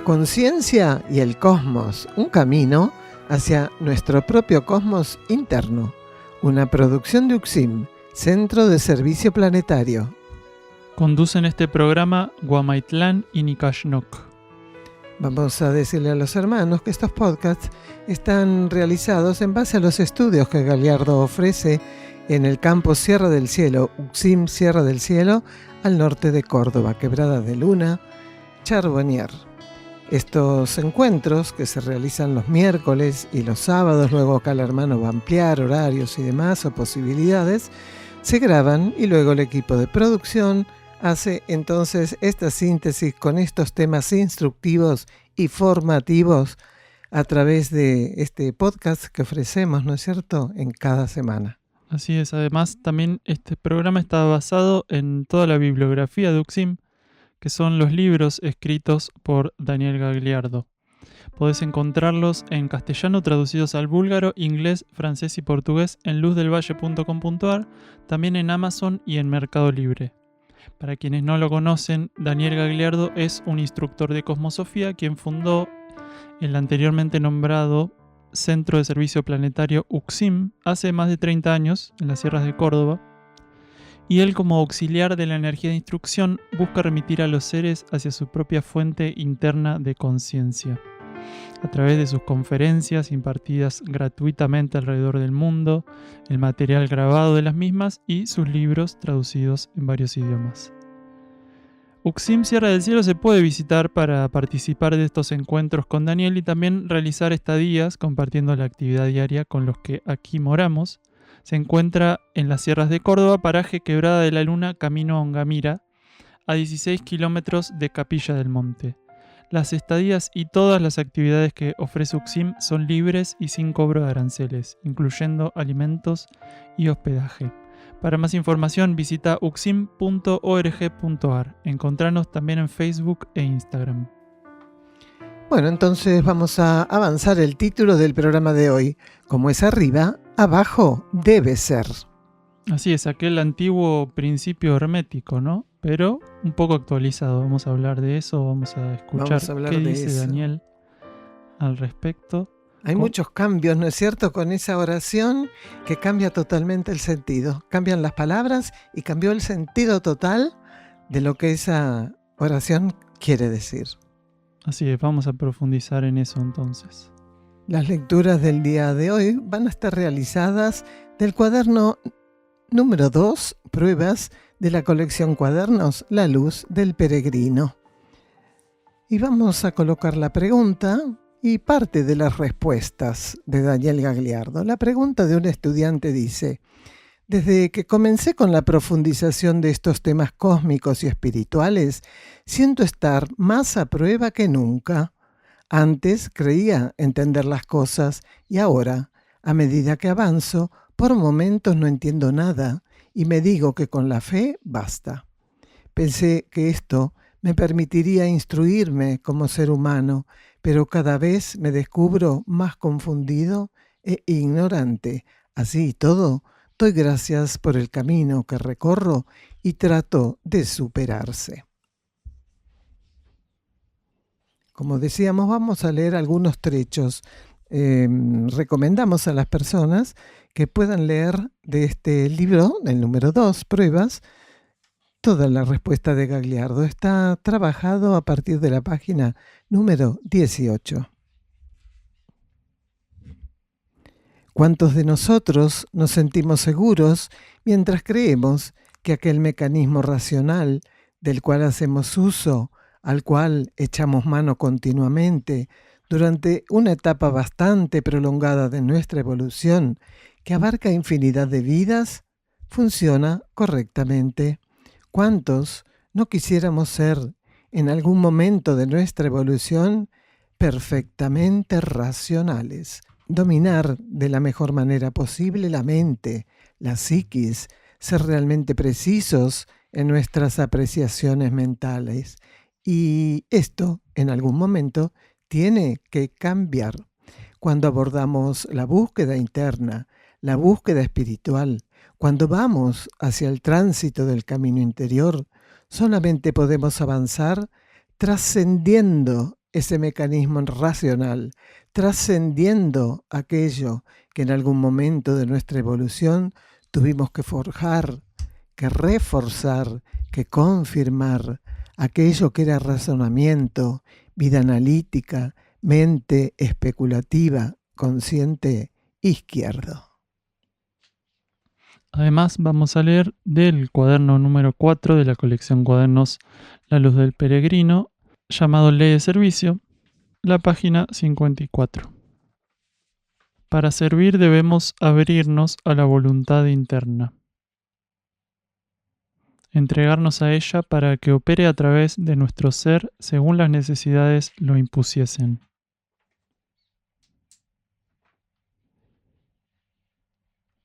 conciencia y el cosmos, un camino hacia nuestro propio cosmos interno. Una producción de UXIM, Centro de Servicio Planetario. Conducen este programa Guamaitlán y Nicashnok. Vamos a decirle a los hermanos que estos podcasts están realizados en base a los estudios que Gagliardo ofrece en el campo Sierra del Cielo, UXIM Sierra del Cielo, al norte de Córdoba, Quebrada de Luna, Charbonnier. Estos encuentros, que se realizan los miércoles y los sábados, luego acá el hermano va a ampliar horarios y demás o posibilidades, se graban y luego el equipo de producción hace entonces esta síntesis con estos temas instructivos y formativos a través de este podcast que ofrecemos, ¿no es cierto?, en cada semana. Así es, además también este programa está basado en toda la bibliografía de UXIM, que son los libros escritos por Daniel Gagliardo. Podés encontrarlos en castellano traducidos al búlgaro, inglés, francés y portugués en luzdelvalle.com.ar, también en Amazon y en Mercado Libre. Para quienes no lo conocen, Daniel Gagliardo es un instructor de cosmosofía quien fundó el anteriormente nombrado Centro de Servicio Planetario UXIM hace más de 30 años en las sierras de Córdoba, y él, como auxiliar de la energía de instrucción, busca remitir a los seres hacia su propia fuente interna de conciencia, a través de sus conferencias impartidas gratuitamente alrededor del mundo, el material grabado de las mismas y sus libros traducidos en varios idiomas. UXIM Sierra del Cielo se puede visitar para participar de estos encuentros con Daniel y también realizar estadías compartiendo la actividad diaria con los que aquí moramos. Se encuentra en las sierras de Córdoba, paraje Quebrada de la Luna, camino a Ongamira, a 16 kilómetros de Capilla del Monte. Las estadías y todas las actividades que ofrece UXIM son libres y sin cobro de aranceles, incluyendo alimentos y hospedaje. Para más información visita uxim.org.ar. Encontranos también en Facebook e Instagram. Bueno, entonces vamos a avanzar el título del programa de hoy. Como es arriba, abajo debe ser. Así es, aquel antiguo principio hermético, ¿no? Pero un poco actualizado. Vamos a hablar de eso, vamos a escuchar qué dice Daniel al respecto. Hay muchos cambios, ¿no es cierto?, con esa oración que cambia totalmente el sentido. Cambian las palabras y cambió el sentido total de lo que esa oración quiere decir. Así es, vamos a profundizar en eso entonces. Las lecturas del día de hoy van a estar realizadas del cuaderno número 2, pruebas de la colección Cuadernos La Luz del Peregrino. Y vamos a colocar la pregunta y parte de las respuestas de Daniel Gagliardo. La pregunta de un estudiante dice: desde que comencé con la profundización de estos temas cósmicos y espirituales, siento estar más a prueba que nunca. Antes creía entender las cosas y ahora, a medida que avanzo, por momentos no entiendo nada y me digo que con la fe basta. Pensé que esto me permitiría instruirme como ser humano, pero cada vez me descubro más confundido e ignorante. Así y todo, doy gracias por el camino que recorro y trato de superarse. Como decíamos, vamos a leer algunos trechos. Recomendamos a las personas que puedan leer de este libro, el número 2, Pruebas, toda la respuesta de Gagliardo. Está trabajado a partir de la página número 18. ¿Cuántos de nosotros nos sentimos seguros mientras creemos que aquel mecanismo racional del cual hacemos uso, al cual echamos mano continuamente durante una etapa bastante prolongada de nuestra evolución, que abarca infinidad de vidas, funciona correctamente? ¿Cuántos no quisiéramos ser, en algún momento de nuestra evolución, perfectamente racionales? Dominar de la mejor manera posible la mente, la psiquis, ser realmente precisos en nuestras apreciaciones mentales. Y esto, en algún momento, tiene que cambiar. Cuando abordamos la búsqueda interna, la búsqueda espiritual, cuando vamos hacia el tránsito del camino interior, solamente podemos avanzar trascendiendo ese mecanismo racional, trascendiendo aquello que en algún momento de nuestra evolución tuvimos que forjar, que reforzar, que confirmar, aquello que era razonamiento, vida analítica, mente especulativa, consciente, izquierdo. Además, vamos a leer del cuaderno número 4 de la colección Cuadernos La Luz del Peregrino, llamado Ley de Servicio, la página 54. Para servir debemos abrirnos a la voluntad interna, entregarnos a ella para que opere a través de nuestro ser según las necesidades lo impusiesen.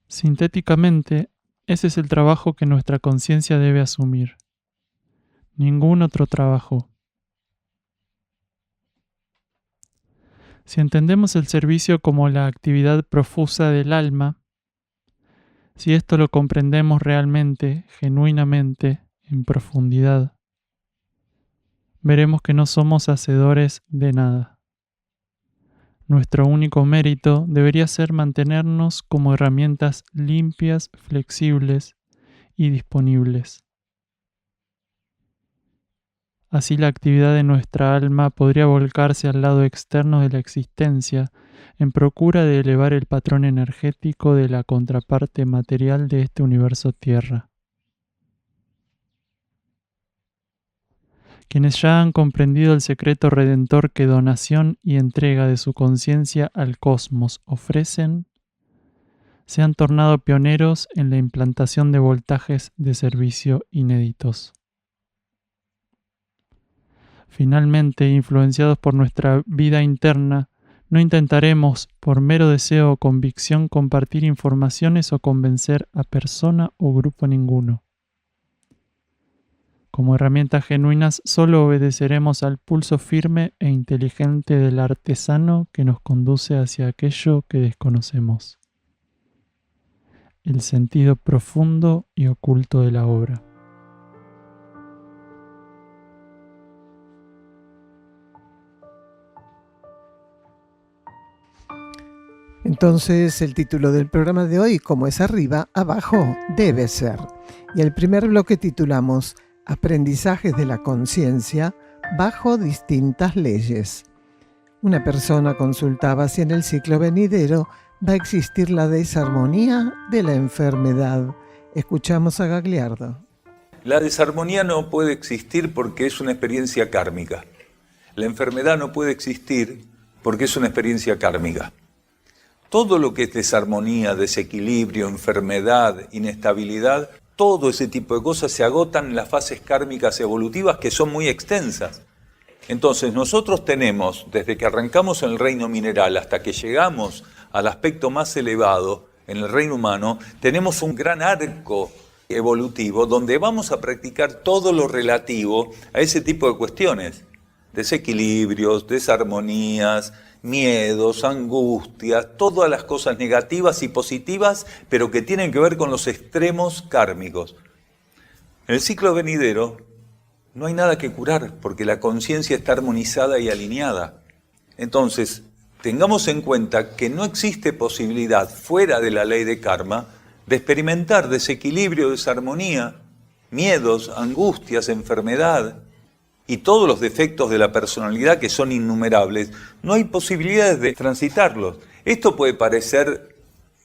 Sintéticamente, ese es el trabajo que nuestra conciencia debe asumir. Ningún otro trabajo. Si entendemos el servicio como la actividad profusa del alma, si esto lo comprendemos realmente, genuinamente, en profundidad, veremos que no somos hacedores de nada. Nuestro único mérito debería ser mantenernos como herramientas limpias, flexibles y disponibles. Así la actividad de nuestra alma podría volcarse al lado externo de la existencia en procura de elevar el patrón energético de la contraparte material de este universo Tierra. Quienes ya han comprendido el secreto redentor que donación y entrega de su conciencia al cosmos ofrecen, se han tornado pioneros en la implantación de voltajes de servicio inéditos. Finalmente, influenciados por nuestra vida interna, no intentaremos, por mero deseo o convicción, compartir informaciones o convencer a persona o grupo ninguno. Como herramientas genuinas, solo obedeceremos al pulso firme e inteligente del artesano que nos conduce hacia aquello que desconocemos, el sentido profundo y oculto de la obra. Entonces, el título del programa de hoy, como es arriba, abajo debe ser. Y el primer bloque titulamos Aprendizajes de la conciencia bajo distintas leyes. Una persona consultaba si en el ciclo venidero va a existir la desarmonía de la enfermedad. Escuchamos a Gagliardo. La desarmonía no puede existir porque es una experiencia kármica. La enfermedad no puede existir porque es una experiencia kármica. Todo lo que es desarmonía, desequilibrio, enfermedad, inestabilidad, todo ese tipo de cosas se agotan en las fases kármicas evolutivas que son muy extensas. Entonces nosotros tenemos, desde que arrancamos en el reino mineral hasta que llegamos al aspecto más elevado en el reino humano, tenemos un gran arco evolutivo donde vamos a practicar todo lo relativo a ese tipo de cuestiones. Desequilibrios, desarmonías, miedos, angustias, todas las cosas negativas y positivas, pero que tienen que ver con los extremos kármicos. En el ciclo venidero no hay nada que curar, porque la conciencia está armonizada y alineada. Entonces, tengamos en cuenta que no existe posibilidad, fuera de la ley de karma, de experimentar desequilibrio, desarmonía, miedos, angustias, enfermedad, y todos los defectos de la personalidad, que son innumerables, no hay posibilidades de transitarlos. Esto puede parecer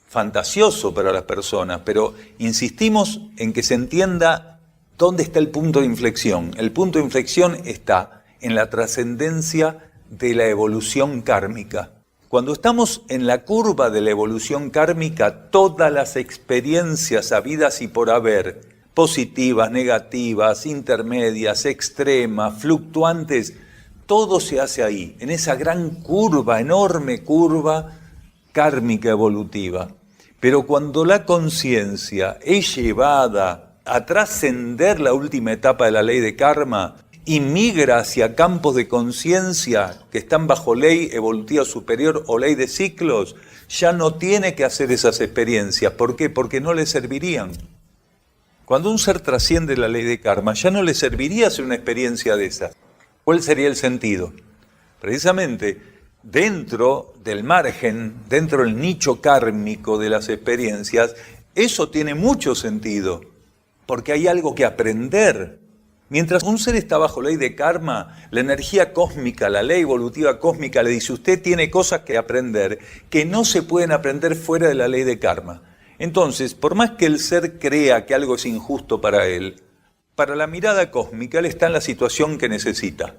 fantasioso para las personas, pero insistimos en que se entienda dónde está el punto de inflexión. El punto de inflexión está en la trascendencia de la evolución kármica. Cuando estamos en la curva de la evolución kármica, todas las experiencias habidas y por haber, positivas, negativas, intermedias, extremas, fluctuantes, todo se hace ahí, en esa gran curva, enorme curva kármica evolutiva. Pero cuando la conciencia es llevada a trascender la última etapa de la ley de karma y migra hacia campos de conciencia que están bajo ley evolutiva superior o ley de ciclos, ya no tiene que hacer esas experiencias. ¿Por qué? Porque no le servirían. Cuando un ser trasciende la ley de karma, ya no le serviría hacer una experiencia de esas. ¿Cuál sería el sentido? Precisamente dentro del margen, dentro del nicho kármico de las experiencias, eso tiene mucho sentido, porque hay algo que aprender. Mientras un ser está bajo ley de karma, la energía cósmica, la ley evolutiva cósmica le dice, usted tiene cosas que aprender que no se pueden aprender fuera de la ley de karma. Entonces, por más que el ser crea que algo es injusto para él, para la mirada cósmica él está en la situación que necesita.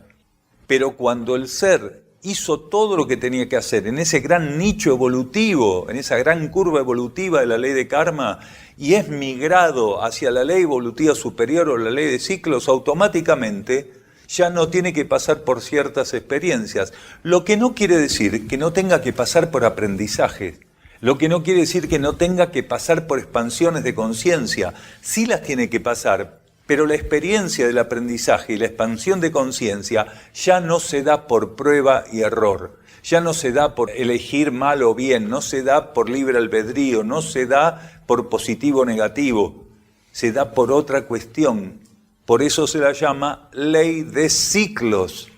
Pero cuando el ser hizo todo lo que tenía que hacer en ese gran nicho evolutivo, en esa gran curva evolutiva de la ley de karma, y es migrado hacia la ley evolutiva superior o la ley de ciclos, automáticamente ya no tiene que pasar por ciertas experiencias. Lo que no quiere decir que no tenga que pasar por aprendizaje, lo que no quiere decir que no tenga que pasar por expansiones de conciencia. Sí las tiene que pasar, pero la experiencia del aprendizaje y la expansión de conciencia ya no se da por prueba y error, ya no se da por elegir mal o bien, no se da por libre albedrío, no se da por positivo o negativo, se da por otra cuestión. Por eso se la llama ley de ciclos.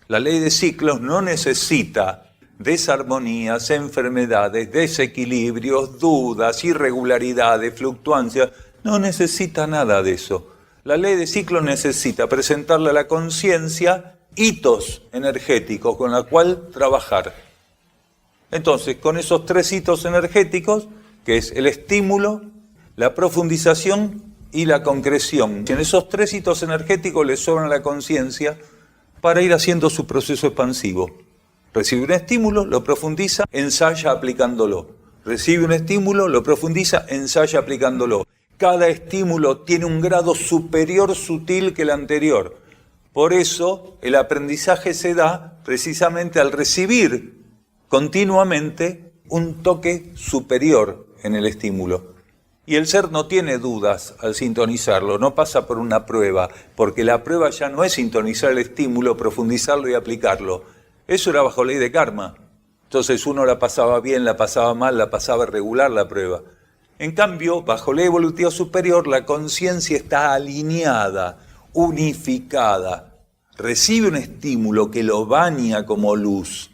La ley de ciclos no necesita desarmonías, enfermedades, desequilibrios, dudas, irregularidades, fluctuancias, no necesita nada de eso. La ley de ciclos necesita presentarle a la conciencia hitos energéticos con los cuales trabajar. Entonces, con esos 3 hitos energéticos, que es el estímulo, la profundización y la concreción, en esos 3 hitos energéticos le sobran a la conciencia para ir haciendo su proceso expansivo. Recibe un estímulo, lo profundiza, ensaya aplicándolo. Recibe un estímulo, lo profundiza, ensaya aplicándolo. Cada estímulo tiene un grado superior sutil que el anterior. Por eso el aprendizaje se da precisamente al recibir continuamente un toque superior en el estímulo. Y el ser no tiene dudas al sintonizarlo, no pasa por una prueba, porque la prueba ya no es sintonizar el estímulo, profundizarlo y aplicarlo. Eso era bajo ley de karma. Entonces uno la pasaba bien, la pasaba mal, la pasaba regular la prueba. En cambio, bajo ley evolutiva superior, la conciencia está alineada, unificada. Recibe un estímulo que lo baña como luz.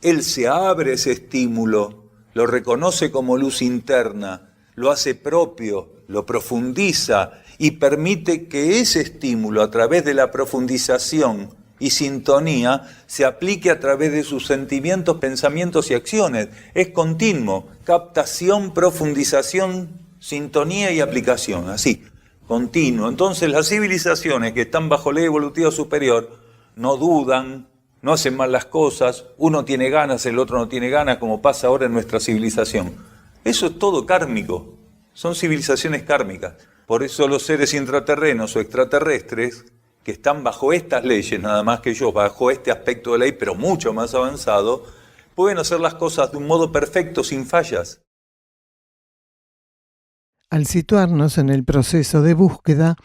Él se abre ese estímulo, lo reconoce como luz interna, lo hace propio, lo profundiza y permite que ese estímulo, a través de la profundización y sintonía, se aplique a través de sus sentimientos, pensamientos y acciones. Es continuo, captación, profundización, sintonía y aplicación, así, continuo. Entonces las civilizaciones que están bajo ley evolutiva superior no dudan, no hacen mal las cosas, uno tiene ganas, el otro no tiene ganas, como pasa ahora en nuestra civilización. Eso es todo kármico, son civilizaciones kármicas. Por eso los seres intraterrenos o extraterrestres que están bajo estas leyes, nada más que yo, bajo este aspecto de ley, pero mucho más avanzado, pueden hacer las cosas de un modo perfecto, sin fallas. Al situarnos en el proceso de búsqueda,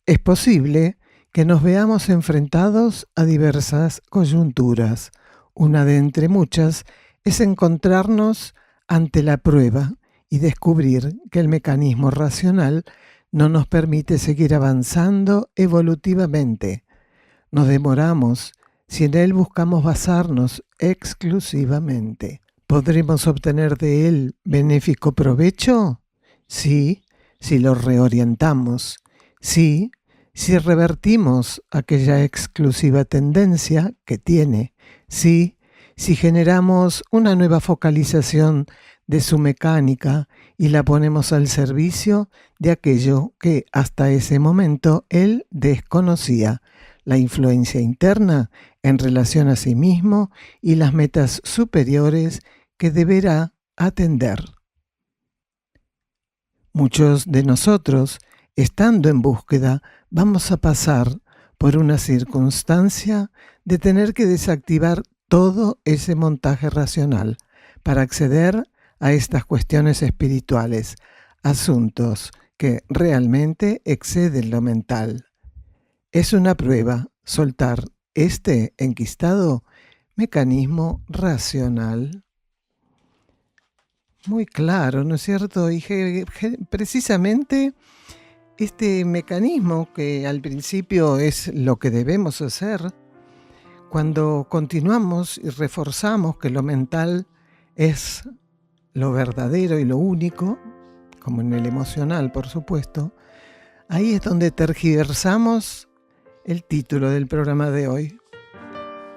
es posible que nos veamos enfrentados a diversas coyunturas. Una de entre muchas es encontrarnos ante la prueba y descubrir que el mecanismo racional no nos permite seguir avanzando evolutivamente. Nos demoramos si en él buscamos basarnos exclusivamente. ¿Podremos obtener de él benéfico provecho? Sí, si lo reorientamos. Sí, si revertimos aquella exclusiva tendencia que tiene. Sí, si generamos una nueva focalización de su mecánica y la ponemos al servicio de aquello que hasta ese momento él desconocía, la influencia interna en relación a sí mismo y las metas superiores que deberá atender. Muchos de nosotros, estando en búsqueda, vamos a pasar por una circunstancia de tener que desactivar todo ese montaje racional para acceder a estas cuestiones espirituales, asuntos que realmente exceden lo mental. Es una prueba soltar este enquistado mecanismo racional. Muy claro, ¿no es cierto? Y precisamente este mecanismo que al principio es lo que debemos hacer, cuando continuamos y reforzamos que lo mental es lo verdadero y lo único, como en el emocional, por supuesto, ahí es donde tergiversamos el título del programa de hoy.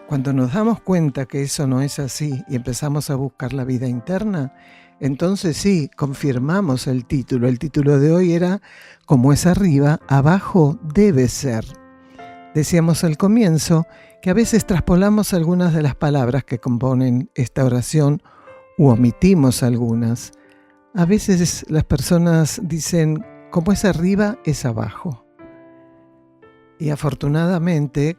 Cuando nos damos cuenta que eso no es así y empezamos a buscar la vida interna, entonces sí, confirmamos el título. El título de hoy era como es arriba, abajo debe ser. Decíamos al comienzo que a veces traspolamos algunas de las palabras que componen esta oración u omitimos algunas. A veces las personas dicen como es arriba, es abajo. Y afortunadamente,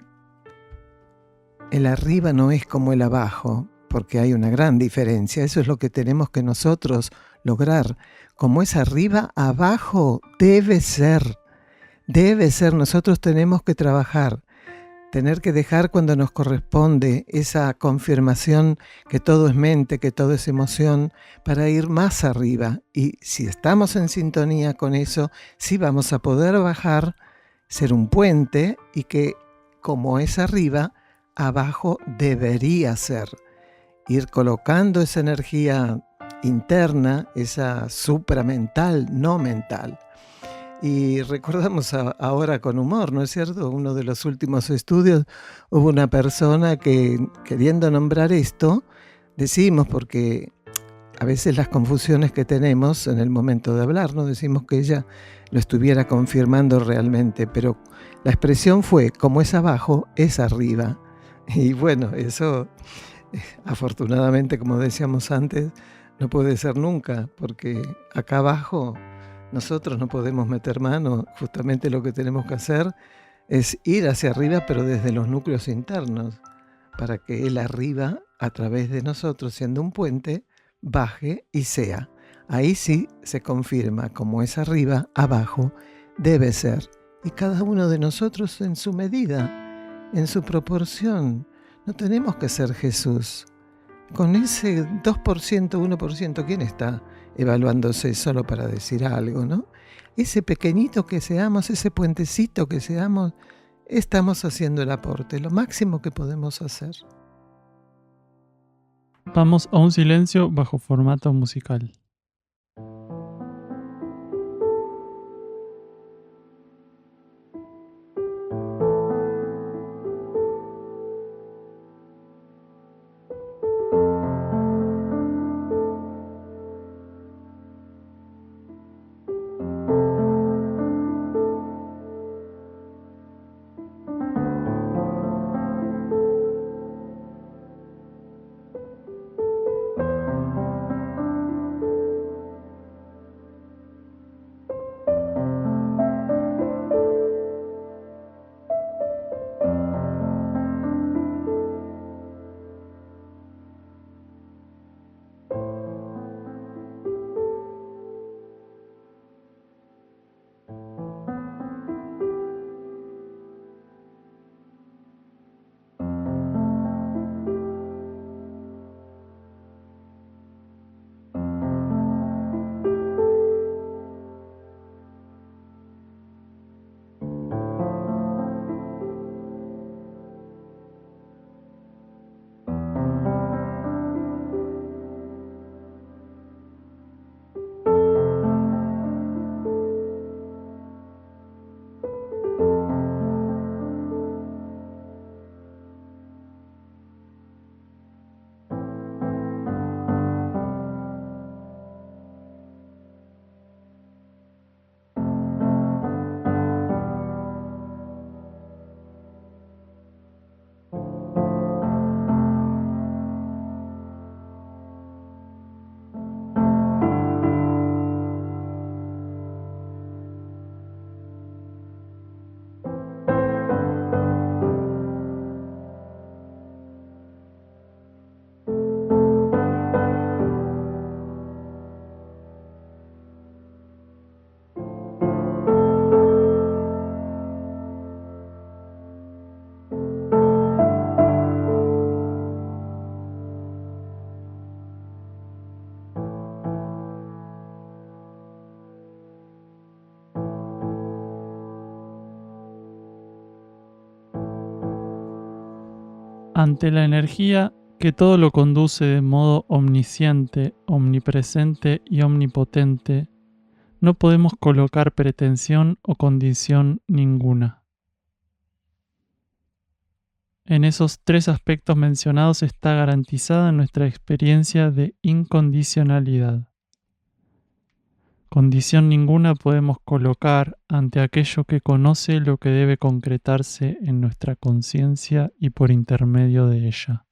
el arriba no es como el abajo, porque hay una gran diferencia. Eso es lo que tenemos que nosotros lograr. Como es arriba, abajo debe ser. Debe ser. Nosotros tenemos que trabajar, tener que dejar cuando nos corresponde esa confirmación que todo es mente, que todo es emoción, para ir más arriba. Y si estamos en sintonía con eso, sí vamos a poder bajar, ser un puente y que como es arriba, abajo debería ser. Ir colocando esa energía interna, esa supramental, no mental. Y recordamos ahora con humor, ¿no es cierto? Uno de los últimos estudios, hubo una persona que, queriendo nombrar esto, decimos, porque a veces las confusiones que tenemos en el momento de hablar, no decimos que ella lo estuviera confirmando realmente, pero la expresión fue, como es abajo, es arriba. Y bueno, eso afortunadamente, como decíamos antes, no puede ser nunca, porque acá abajo nosotros no podemos meter mano. Justamente lo que tenemos que hacer es ir hacia arriba, pero desde los núcleos internos, para que el arriba, a través de nosotros, siendo un puente, baje y sea. Ahí sí se confirma, como es arriba, abajo debe ser. Y cada uno de nosotros en su medida, en su proporción. No tenemos que ser Jesús. Con ese 2%, 1%, ¿quién está evaluándose solo para decir algo, no? Ese pequeñito que seamos, ese puentecito que seamos, estamos haciendo el aporte, lo máximo que podemos hacer. Vamos a un silencio bajo formato musical. Ante la energía que todo lo conduce de modo omnisciente, omnipresente y omnipotente, no podemos colocar pretensión o condición ninguna. En esos tres aspectos mencionados está garantizada nuestra experiencia de incondicionalidad. Condición ninguna podemos colocar ante aquello que conoce lo que debe concretarse en nuestra conciencia y por intermedio de ella.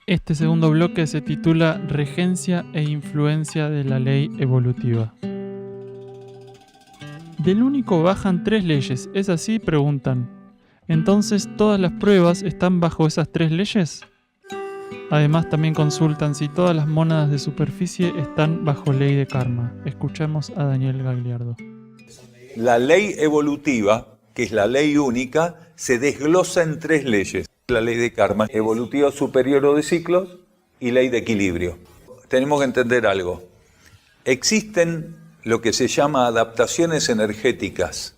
Este segundo bloque se titula Regencia e influencia de la ley evolutiva. Del único bajan 3 leyes, ¿es así?, preguntan. ¿Entonces todas las pruebas están bajo esas 3 leyes? Además también consultan si todas las mónadas de superficie están bajo ley de karma. Escuchemos a Daniel Gagliardo. La ley evolutiva, que es la ley única, se desglosa en 3 leyes. La ley de karma, evolutiva superior o de ciclos, y ley de equilibrio. Tenemos que entender algo. Existen lo que se llama adaptaciones energéticas.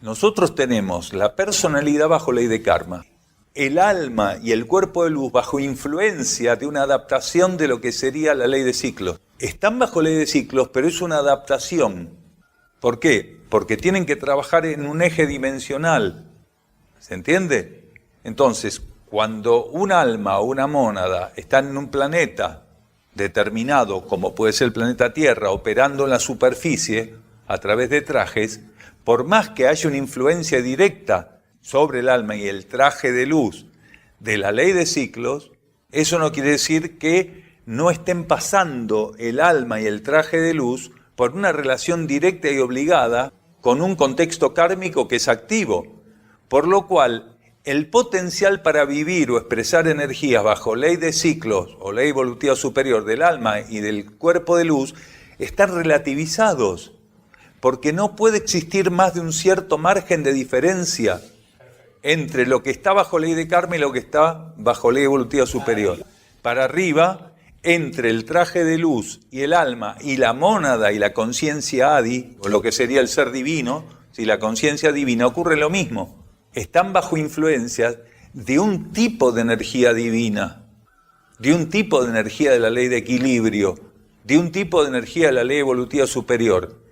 Nosotros tenemos la personalidad bajo ley de karma, el alma y el cuerpo de luz bajo influencia de una adaptación de lo que sería la ley de ciclos. Están bajo ley de ciclos, pero es una adaptación. ¿Por qué? Porque tienen que trabajar en un eje dimensional. ¿Se entiende? Entonces, cuando un alma o una mónada está en un planeta determinado, como puede ser el planeta Tierra, operando en la superficie a través de trajes, por más que haya una influencia directa sobre el alma y el traje de luz de la ley de ciclos, eso no quiere decir que no estén pasando el alma y el traje de luz por una relación directa y obligada con un contexto kármico que es activo, por lo cual el potencial para vivir o expresar energías bajo ley de ciclos o ley evolutiva superior del alma y del cuerpo de luz están relativizados, porque no puede existir más de un cierto margen de diferencia entre lo que está bajo ley de karma y lo que está bajo ley evolutiva superior. Para arriba, entre el traje de luz y el alma y la mónada y la conciencia Adi, o lo que sería el ser divino, si la conciencia divina, ocurre lo mismo. Están bajo influencia de un tipo de energía divina, de un tipo de energía de la ley de equilibrio, de un tipo de energía de la ley evolutiva superior.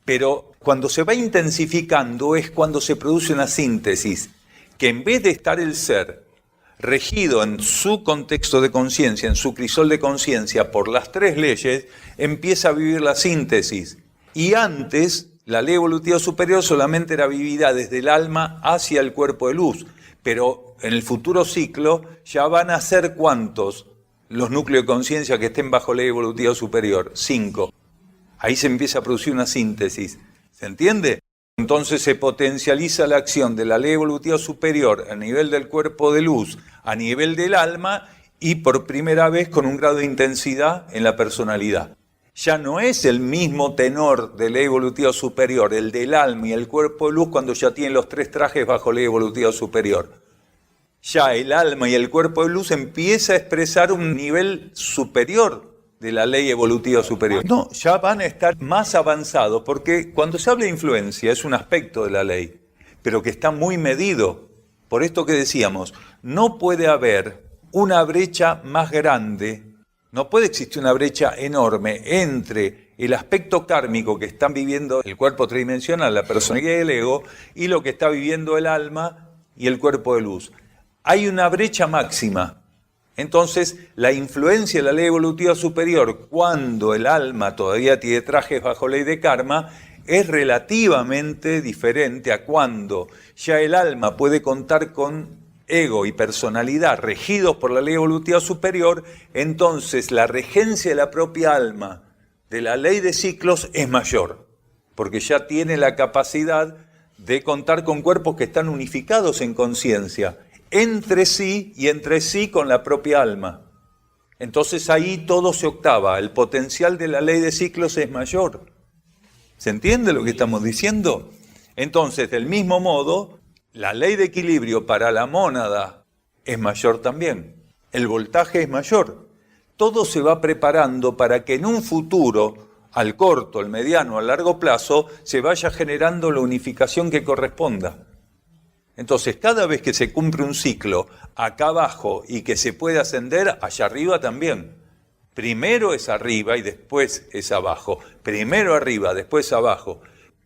Pero cuando se va intensificando es cuando se produce una síntesis, que en vez de estar el ser regido en su contexto de conciencia, en su crisol de conciencia por las 3 leyes, empieza a vivir la síntesis. Y antes, la ley evolutiva superior solamente era vivida desde el alma hacia el cuerpo de luz, pero en el futuro ciclo ya van a ser ¿cuántos? Los núcleos de conciencia que estén bajo ley evolutiva superior, 5. Ahí se empieza a producir una síntesis, ¿se entiende? Entonces se potencializa la acción de la ley evolutiva superior a nivel del cuerpo de luz, a nivel del alma y por primera vez con un grado de intensidad en la personalidad. Ya no es el mismo tenor de ley evolutiva superior, el del alma y el cuerpo de luz cuando ya tienen los 3 trajes bajo ley evolutiva superior. Ya el alma y el cuerpo de luz empieza a expresar un nivel superior de la ley evolutiva superior. No, ya van a estar más avanzados, porque cuando se habla de influencia es un aspecto de la ley, pero que está muy medido. Por esto que decíamos, no puede haber una brecha más grande. No puede existir una brecha enorme entre el aspecto kármico que están viviendo el cuerpo tridimensional, la personalidad y el ego, y lo que está viviendo el alma y el cuerpo de luz. Hay una brecha máxima. Entonces, la influencia de la ley evolutiva superior, cuando el alma todavía tiene trajes bajo ley de karma, es relativamente diferente a cuando ya el alma puede contar con ego y personalidad regidos por la ley evolutiva superior. Entonces la regencia de la propia alma de la ley de ciclos es mayor, porque ya tiene la capacidad de contar con cuerpos que están unificados en conciencia, entre sí y entre sí con la propia alma. Entonces ahí todo se octava, el potencial de la ley de ciclos es mayor. ¿Se entiende lo que estamos diciendo? Entonces, del mismo modo, la ley de equilibrio para la mónada es mayor también. El voltaje es mayor. Todo se va preparando para que en un futuro al corto, al mediano, al largo plazo, se vaya generando la unificación que corresponda. Entonces, cada vez que se cumple un ciclo acá abajo y que se puede ascender, allá arriba también. Primero es arriba y después es abajo. Primero arriba, después abajo.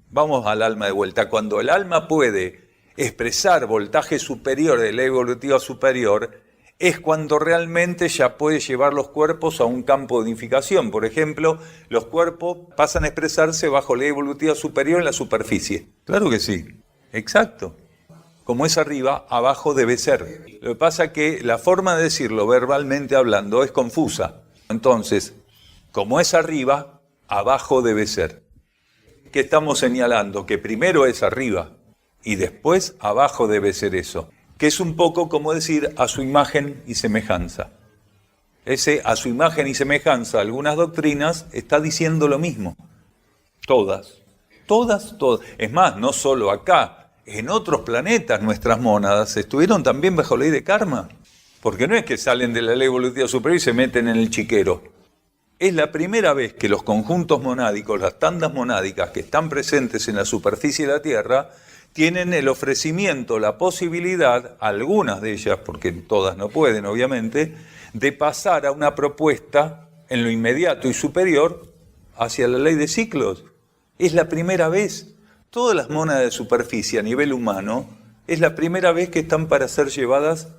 Vamos al alma de vuelta. Cuando el alma puede expresar voltaje superior de ley evolutiva superior, es cuando realmente ya puede llevar los cuerpos a un campo de unificación. Por ejemplo, los cuerpos pasan a expresarse bajo ley evolutiva superior en la superficie. Claro que sí, exacto. Como es arriba, abajo debe ser. Lo que pasa es que la forma de decirlo verbalmente hablando es confusa. Entonces, como es arriba, abajo debe ser. ¿Qué estamos señalando? Que primero es arriba y después abajo debe ser eso. Que es un poco como decir a su imagen y semejanza. Ese a su imagen y semejanza, algunas doctrinas, está diciendo lo mismo. Todas. Es más, no solo acá. En otros planetas nuestras mónadas estuvieron también bajo ley de karma, porque no es que salen de la ley evolutiva superior y se meten en el chiquero. Es la primera vez que los conjuntos monádicos, las tandas monádicas que están presentes en la superficie de la Tierra, tienen el ofrecimiento, la posibilidad, algunas de ellas, porque todas no pueden obviamente, de pasar a una propuesta en lo inmediato y superior hacia la ley de ciclos. Es la primera vez. Todas las mónadas de superficie a nivel humano es la primera vez que están para ser llevadas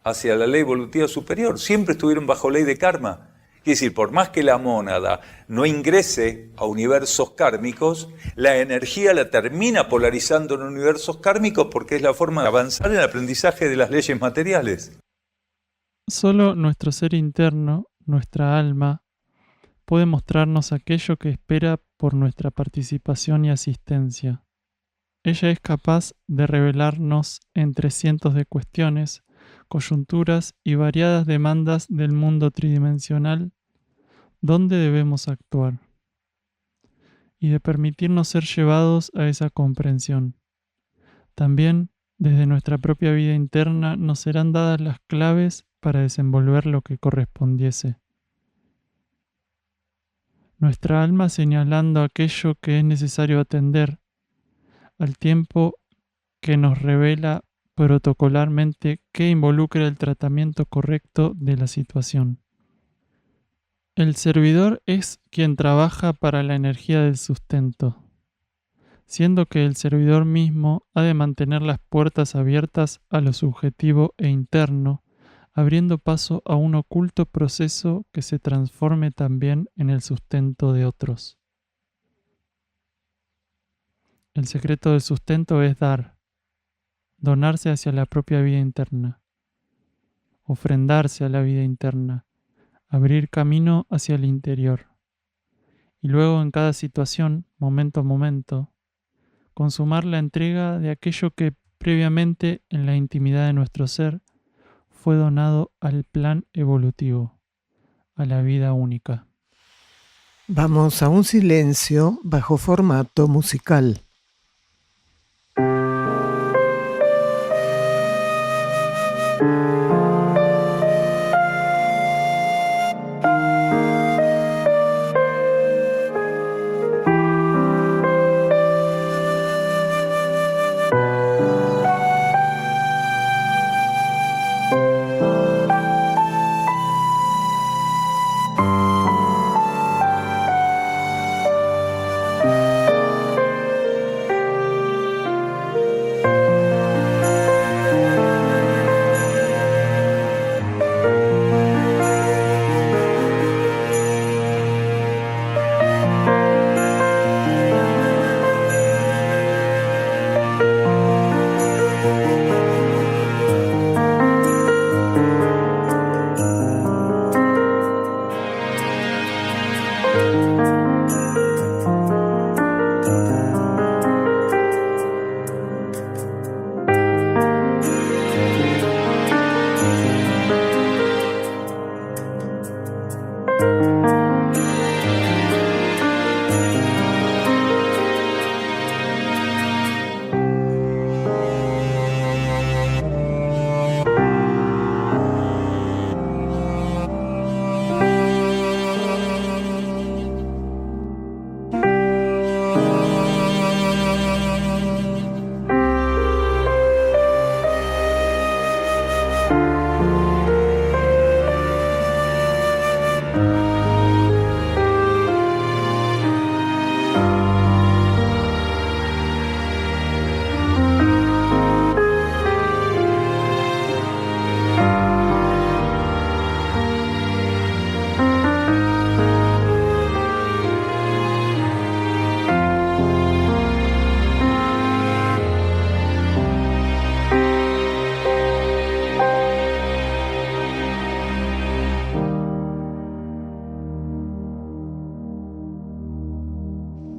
hacia la ley evolutiva superior. Siempre estuvieron bajo ley de karma. Quiere decir, por más que la mónada no ingrese a universos kármicos, la energía la termina polarizando en universos kármicos porque es la forma de avanzar en el aprendizaje de las leyes materiales. Solo nuestro ser interno, nuestra alma, puede mostrarnos aquello que espera por nuestra participación y asistencia. Ella es capaz de revelarnos entre cientos de cuestiones, coyunturas y variadas demandas del mundo tridimensional dónde debemos actuar, y de permitirnos ser llevados a esa comprensión. También, desde nuestra propia vida interna, nos serán dadas las claves para desenvolver lo que correspondiese. Nuestra alma señalando aquello que es necesario atender, al tiempo que nos revela protocolarmente qué involucra el tratamiento correcto de la situación. El servidor es quien trabaja para la energía del sustento, siendo que el servidor mismo ha de mantener las puertas abiertas a lo subjetivo e interno, abriendo paso a un oculto proceso que se transforme también en el sustento de otros. El secreto del sustento es dar, donarse hacia la propia vida interna, ofrendarse a la vida interna, abrir camino hacia el interior, y luego en cada situación, momento a momento, consumar la entrega de aquello que previamente en la intimidad de nuestro ser fue donado al plan evolutivo, a la vida única. Vamos a un silencio bajo formato musical.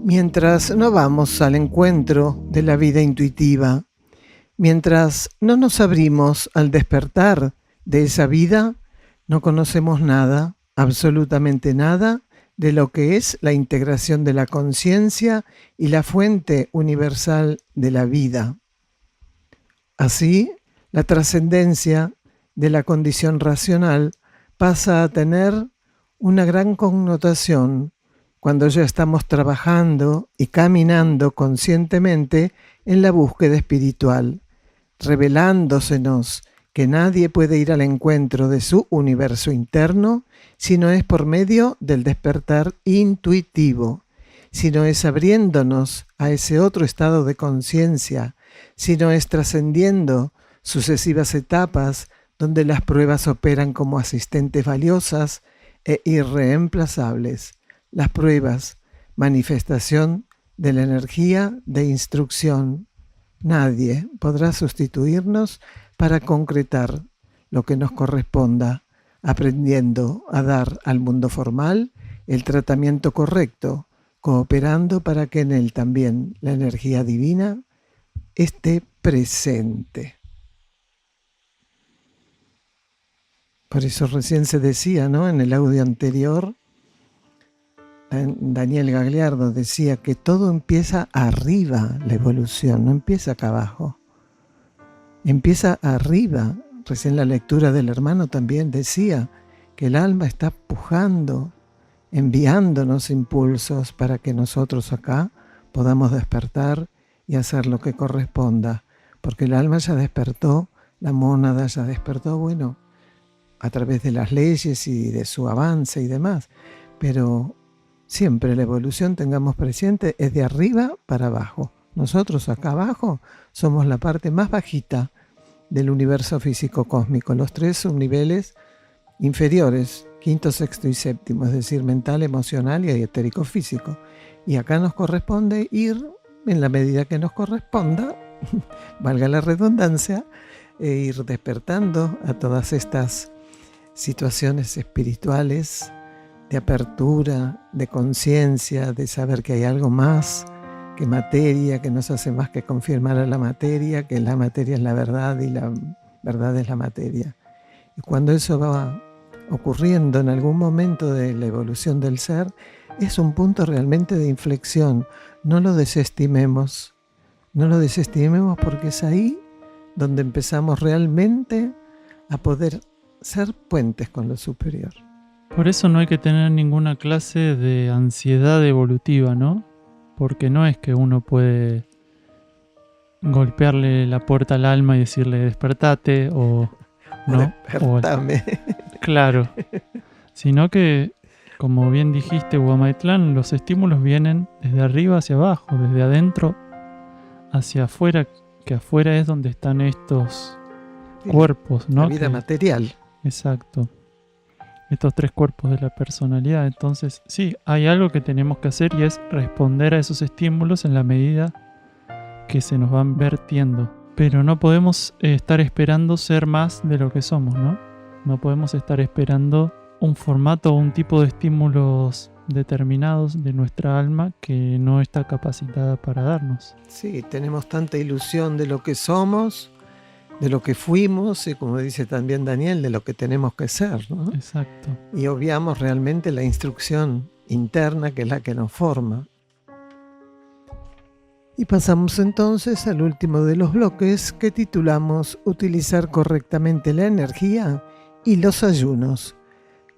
Mientras no vamos al encuentro de la vida intuitiva, mientras no nos abrimos al despertar de esa vida, no conocemos nada, absolutamente nada, de lo que es la integración de la conciencia y la fuente universal de la vida. Así, la trascendencia de la condición racional pasa a tener una gran connotación cuando ya estamos trabajando y caminando conscientemente en la búsqueda espiritual, revelándosenos que nadie puede ir al encuentro de su universo interno si no es por medio del despertar intuitivo, si no es abriéndonos a ese otro estado de conciencia, si no es trascendiendo sucesivas etapas donde las pruebas operan como asistentes valiosas e irreemplazables. Las pruebas, manifestación de la energía de instrucción. Nadie podrá sustituirnos para concretar lo que nos corresponda, aprendiendo a dar al mundo formal el tratamiento correcto, cooperando para que en él también la energía divina esté presente. Por eso recién se decía, ¿no?, en el audio anterior, Daniel Gagliardo decía que todo empieza arriba, la evolución, no empieza acá abajo. Empieza arriba. Recién la lectura del hermano también decía que el alma está pujando, enviándonos impulsos para que nosotros acá podamos despertar y hacer lo que corresponda. Porque el alma ya despertó, la mónada ya despertó, bueno, a través de las leyes y de su avance y demás. Pero siempre la evolución, tengamos presente, es de arriba para abajo. Nosotros acá abajo somos la parte más bajita del universo físico cósmico, los tres subniveles inferiores, quinto, sexto y séptimo, es decir, mental, emocional y etérico físico. Y acá nos corresponde ir, en la medida que nos corresponda, valga la redundancia, e ir despertando a todas estas situaciones espirituales de apertura, de conciencia, de saber que hay algo más que materia, que no se hace más que confirmar a la materia, que la materia es la verdad y la verdad es la materia. Y cuando eso va ocurriendo en algún momento de la evolución del ser, es un punto realmente de inflexión. No lo desestimemos porque es ahí donde empezamos realmente a poder ser puentes con lo superior. Por eso no hay que tener ninguna clase de ansiedad evolutiva, ¿no? Porque no es que uno puede golpearle la puerta al alma y decirle despertate o no. Despertame. Claro. Sino que, como bien dijiste, Huamaitlán, los estímulos vienen desde arriba hacia abajo, desde adentro hacia afuera, que afuera es donde están estos cuerpos, ¿no? La vida material. Exacto. Estos tres cuerpos de la personalidad. Entonces, sí, hay algo que tenemos que hacer y es responder a esos estímulos en la medida que se nos van vertiendo. Pero no podemos estar esperando ser más de lo que somos, ¿no? No podemos estar esperando un formato o un tipo de estímulos determinados de nuestra alma que no está capacitada para darnos. Sí, tenemos tanta ilusión de lo que somos, de lo que fuimos y, como dice también Daniel, de lo que tenemos que ser, ¿no? Exacto. Y obviamos realmente la instrucción interna, que es la que nos forma. Y pasamos entonces al último de los bloques, que titulamos Utilizar correctamente la energía y los ayunos.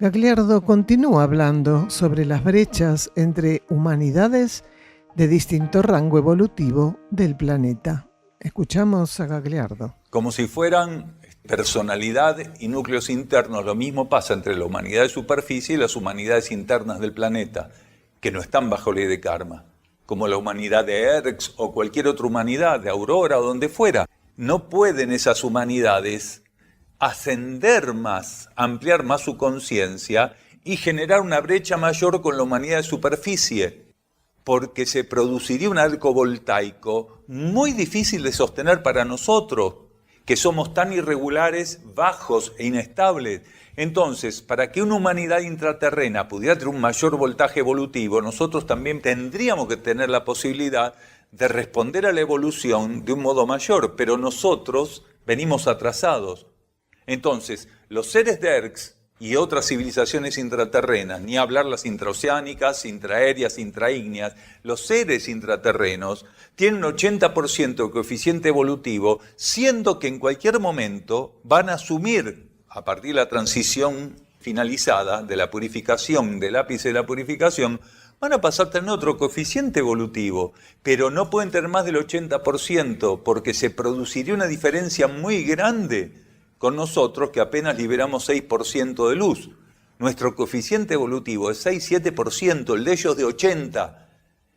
Gagliardo continúa hablando sobre las brechas entre humanidades de distinto rango evolutivo del planeta. Escuchamos a Gagliardo. Como si fueran personalidad y núcleos internos, lo mismo pasa entre la humanidad de superficie y las humanidades internas del planeta, que no están bajo ley de karma, como la humanidad de Erx o cualquier otra humanidad, de Aurora o donde fuera. No pueden esas humanidades ascender más, ampliar más su conciencia y generar una brecha mayor con la humanidad de superficie, porque se produciría un arco voltaico muy difícil de sostener para nosotros, que somos tan irregulares, bajos e inestables. Entonces, para que una humanidad intraterrena pudiera tener un mayor voltaje evolutivo, nosotros también tendríamos que tener la posibilidad de responder a la evolución de un modo mayor, pero nosotros venimos atrasados. Entonces, los seres de Erx y otras civilizaciones intraterrenas, ni hablar las intraoceánicas, intraaéreas, intraígneas, los seres intraterrenos tienen un 80% de coeficiente evolutivo, siendo que en cualquier momento van a asumir, a partir de la transición finalizada de la purificación, del ápice de la purificación, van a pasar a tener otro coeficiente evolutivo, pero no pueden tener más del 80% porque se produciría una diferencia muy grande con nosotros que apenas liberamos 6% de luz. Nuestro coeficiente evolutivo es 6-7%, el de ellos de 80%.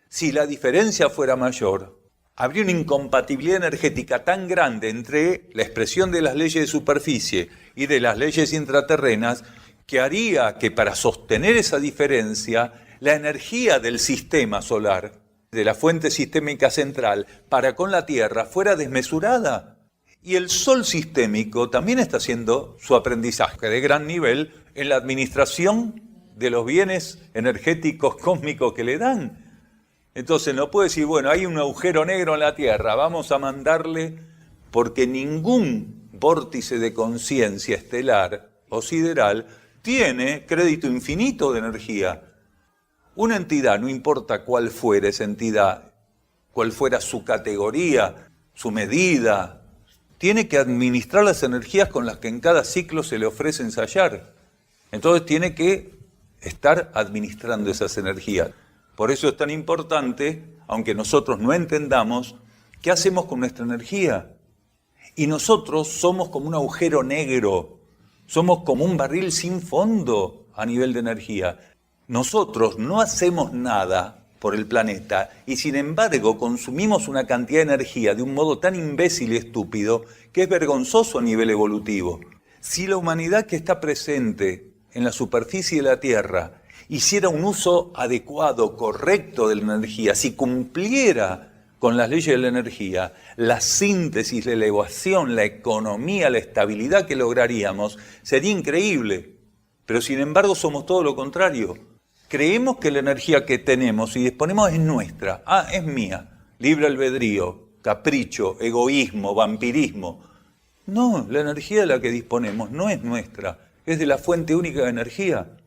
Si la diferencia fuera mayor, habría una incompatibilidad energética tan grande entre la expresión de las leyes de superficie y de las leyes intraterrenas que haría que para sostener esa diferencia, la energía del sistema solar, de la fuente sistémica central, para con la Tierra, fuera desmesurada. Y el Sol sistémico también está haciendo su aprendizaje de gran nivel en la administración de los bienes energéticos cósmicos que le dan. Entonces no puede decir, bueno, hay un agujero negro en la Tierra, vamos a mandarle, porque ningún vórtice de conciencia estelar o sideral tiene crédito infinito de energía. Una entidad, no importa cuál fuera esa entidad, cuál fuera su categoría, su medida, tiene que administrar las energías con las que en cada ciclo se le ofrece ensayar. Entonces tiene que estar administrando esas energías. Por eso es tan importante, aunque nosotros no entendamos, ¿qué hacemos con nuestra energía? Y nosotros somos como un agujero negro, somos como un barril sin fondo a nivel de energía. Nosotros no hacemos nada por el planeta y sin embargo consumimos una cantidad de energía de un modo tan imbécil y estúpido que es vergonzoso a nivel evolutivo. Si la humanidad que está presente en la superficie de la Tierra hiciera un uso adecuado, correcto de la energía, si cumpliera con las leyes de la energía, la síntesis, la elevación, la economía, la estabilidad que lograríamos sería increíble. Pero sin embargo somos todo lo contrario. Creemos que la energía que tenemos y disponemos es nuestra. Ah, es mía. Libre albedrío, capricho, egoísmo, vampirismo. No, la energía de la que disponemos no es nuestra, es de la fuente única de energía.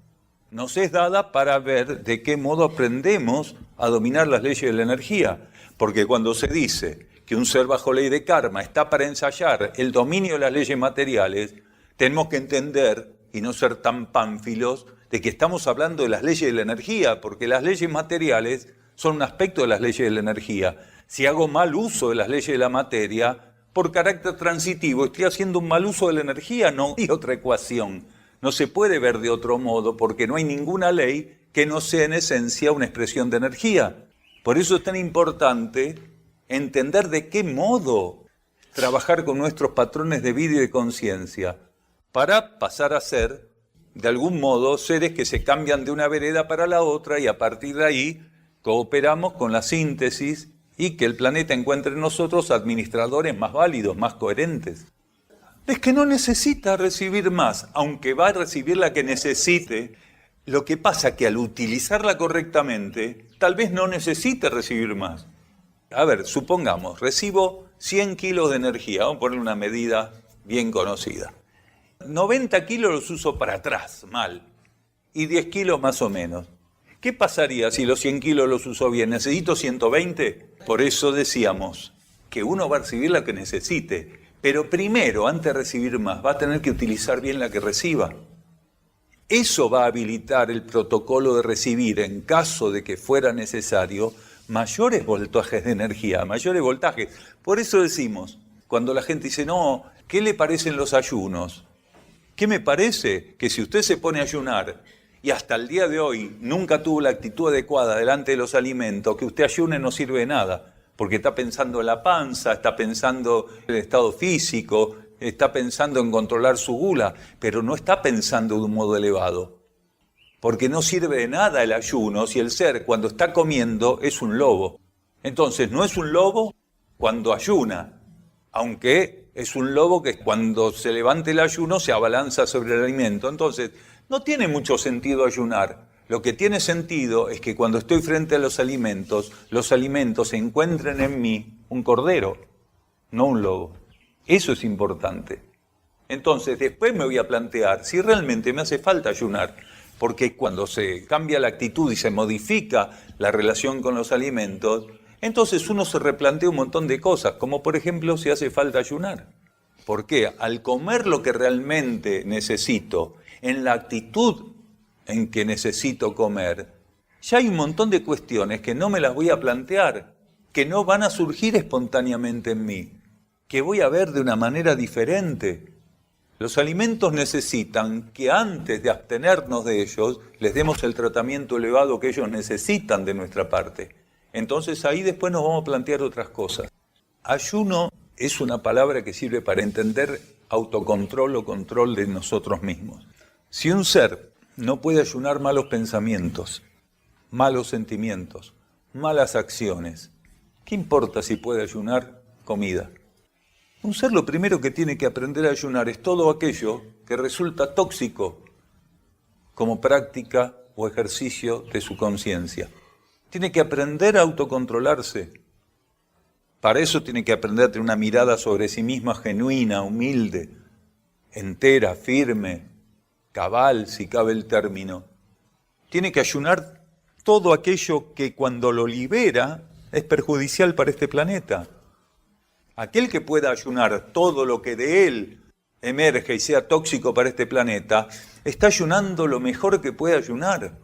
Nos es dada para ver de qué modo aprendemos a dominar las leyes de la energía. Porque cuando se dice que un ser bajo ley de karma está para ensayar el dominio de las leyes materiales, tenemos que entender y no ser tan pánfilos de que estamos hablando de las leyes de la energía, porque las leyes materiales son un aspecto de las leyes de la energía. Si hago mal uso de las leyes de la materia, por carácter transitivo estoy haciendo un mal uso de la energía, no hay otra ecuación. No se puede ver de otro modo porque no hay ninguna ley que no sea en esencia una expresión de energía. Por eso es tan importante entender de qué modo trabajar con nuestros patrones de vida y de conciencia para pasar a ser, de algún modo, seres que se cambian de una vereda para la otra y a partir de ahí cooperamos con la síntesis y que el planeta encuentre en nosotros administradores más válidos, más coherentes. Es que no necesita recibir más, aunque va a recibir la que necesite. Lo que pasa que al utilizarla correctamente, tal vez no necesite recibir más. A ver, supongamos, recibo 100 kilos de energía, vamos a poner una medida bien conocida. 90 kilos los uso para atrás, mal, y 10 kilos más o menos. ¿Qué pasaría si los 100 kilos los uso bien? ¿Necesito 120? Por eso decíamos que uno va a recibir la que necesite. Pero primero, antes de recibir más, va a tener que utilizar bien la que reciba. Eso va a habilitar el protocolo de recibir, en caso de que fuera necesario, mayores voltajes de energía, mayores voltajes. Por eso decimos, cuando la gente dice, no, ¿qué le parecen los ayunos? ¿Qué me parece? Que si usted se pone a ayunar y hasta el día de hoy nunca tuvo la actitud adecuada delante de los alimentos, que usted ayune no sirve de nada. Porque está pensando en la panza, está pensando en el estado físico, está pensando en controlar su gula, pero no está pensando de un modo elevado. Porque no sirve de nada el ayuno si el ser cuando está comiendo es un lobo. Entonces no es un lobo cuando ayuna, aunque Es un lobo que cuando se levante el ayuno se abalanza sobre el alimento. Entonces, no tiene mucho sentido ayunar. Lo que tiene sentido es que cuando estoy frente a los alimentos encuentren en mí un cordero, no un lobo. Eso es importante. Entonces, después me voy a plantear si realmente me hace falta ayunar. Porque cuando se cambia la actitud y se modifica la relación con los alimentos, entonces uno se replantea un montón de cosas, como por ejemplo si hace falta ayunar. ¿Por qué? Al comer lo que realmente necesito, en la actitud en que necesito comer, ya hay un montón de cuestiones que no me las voy a plantear, que no van a surgir espontáneamente en mí, que voy a ver de una manera diferente. Los alimentos necesitan que antes de abstenernos de ellos, les demos el tratamiento elevado que ellos necesitan de nuestra parte. Entonces ahí después nos vamos a plantear otras cosas. Ayuno es una palabra que sirve para entender autocontrol o control de nosotros mismos. Si un ser no puede ayunar malos pensamientos, malos sentimientos, malas acciones, ¿qué importa si puede ayunar comida? Un ser lo primero que tiene que aprender a ayunar es todo aquello que resulta tóxico como práctica o ejercicio de su conciencia. Tiene que aprender a autocontrolarse. Para eso tiene que aprender a tener una mirada sobre sí misma genuina, humilde, entera, firme, cabal, si cabe el término. Tiene que ayunar todo aquello que cuando lo libera es perjudicial para este planeta. Aquel que pueda ayunar todo lo que de él emerge y sea tóxico para este planeta, está ayunando lo mejor que puede ayunar.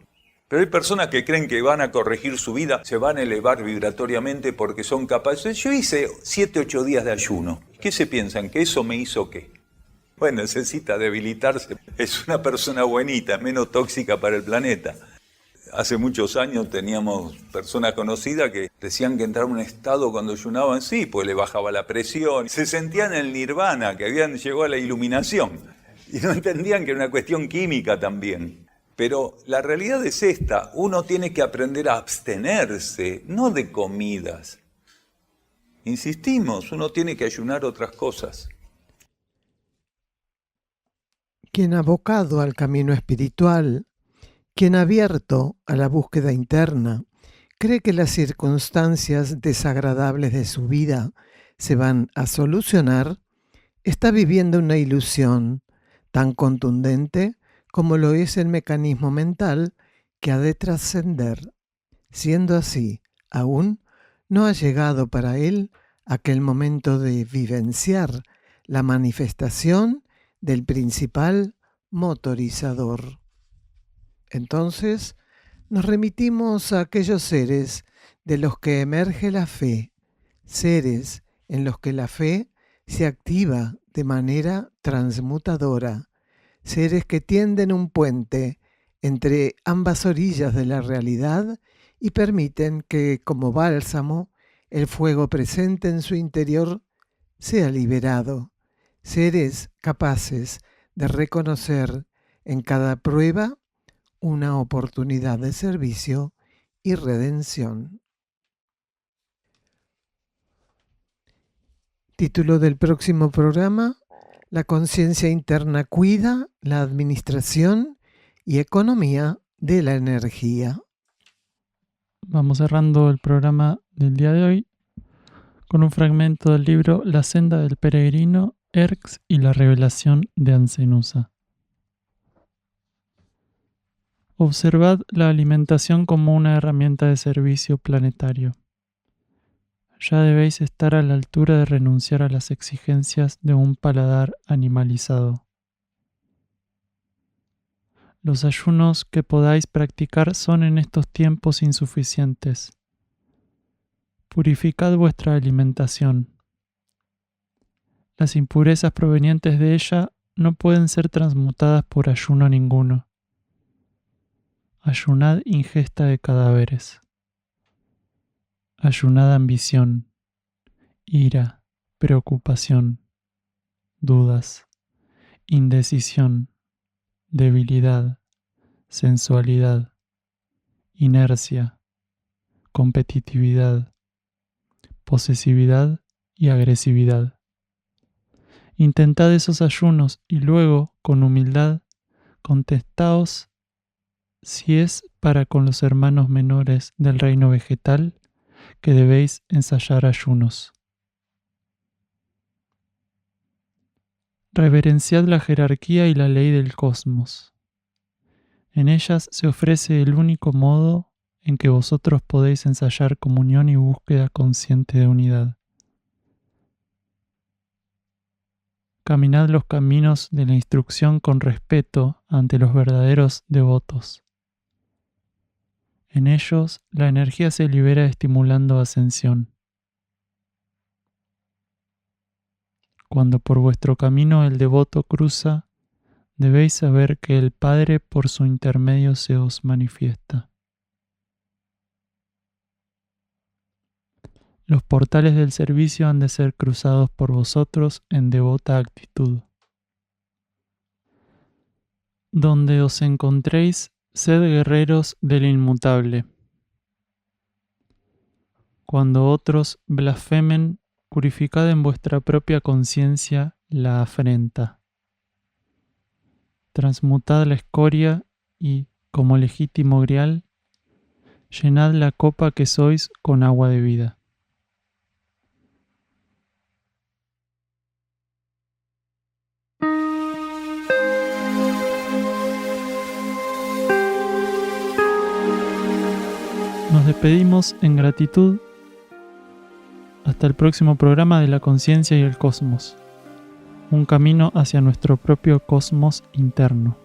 Pero hay personas que creen que van a corregir su vida, se van a elevar vibratoriamente porque son capaces. Yo hice 7, 8 días de ayuno. ¿Qué se piensan? ¿Que eso me hizo qué? Bueno, necesita debilitarse. Es una persona buenita, menos tóxica para el planeta. Hace muchos años teníamos personas conocidas que decían que entraban en un estado cuando ayunaban, sí, pues le bajaba la presión. Se sentían en el nirvana, que habían llegado a la iluminación. Y no entendían que era una cuestión química también. Pero la realidad es esta, uno tiene que aprender a abstenerse, no de comidas. Insistimos, uno tiene que ayunar otras cosas. Quien abocado al camino espiritual, quien abierto a la búsqueda interna, cree que las circunstancias desagradables de su vida se van a solucionar, está viviendo una ilusión tan contundente como lo es el mecanismo mental que ha de trascender. Siendo así, aún no ha llegado para él aquel momento de vivenciar la manifestación del principal motorizador. Entonces, nos remitimos a aquellos seres de los que emerge la fe, seres en los que la fe se activa de manera transmutadora, seres que tienden un puente entre ambas orillas de la realidad y permiten que, como bálsamo, el fuego presente en su interior sea liberado, seres capaces de reconocer en cada prueba una oportunidad de servicio y redención. Título del próximo programa: La conciencia interna cuida la administración y economía de la energía. Vamos cerrando el programa del día de hoy con un fragmento del libro La senda del peregrino, Erx y la revelación de Ancenusa. Observad la alimentación como una herramienta de servicio planetario. Ya debéis estar a la altura de renunciar a las exigencias de un paladar animalizado. Los ayunos que podáis practicar son en estos tiempos insuficientes. Purificad vuestra alimentación. Las impurezas provenientes de ella no pueden ser transmutadas por ayuno ninguno. Ayunad ingesta de cadáveres. Ayunad ambición, ira, preocupación, dudas, indecisión, debilidad, sensualidad, inercia, competitividad, posesividad y agresividad. Intentad esos ayunos y luego, con humildad, contestaos si es para con los hermanos menores del reino vegetal que debéis ensayar ayunos. Reverenciad la jerarquía y la ley del cosmos. En ellas se ofrece el único modo en que vosotros podéis ensayar comunión y búsqueda consciente de unidad. Caminad los caminos de la instrucción con respeto ante los verdaderos devotos. En ellos, la energía se libera estimulando ascensión. Cuando por vuestro camino el devoto cruza, debéis saber que el Padre por su intermedio se os manifiesta. Los portales del servicio han de ser cruzados por vosotros en devota actitud. Donde os encontréis, sed guerreros del inmutable. Cuando otros blasfemen, purificad en vuestra propia conciencia la afrenta. Transmutad la escoria y, como legítimo grial, llenad la copa que sois con agua de vida. Nos despedimos en gratitud. Hasta el próximo programa de la conciencia y el cosmos. Un camino hacia nuestro propio cosmos interno.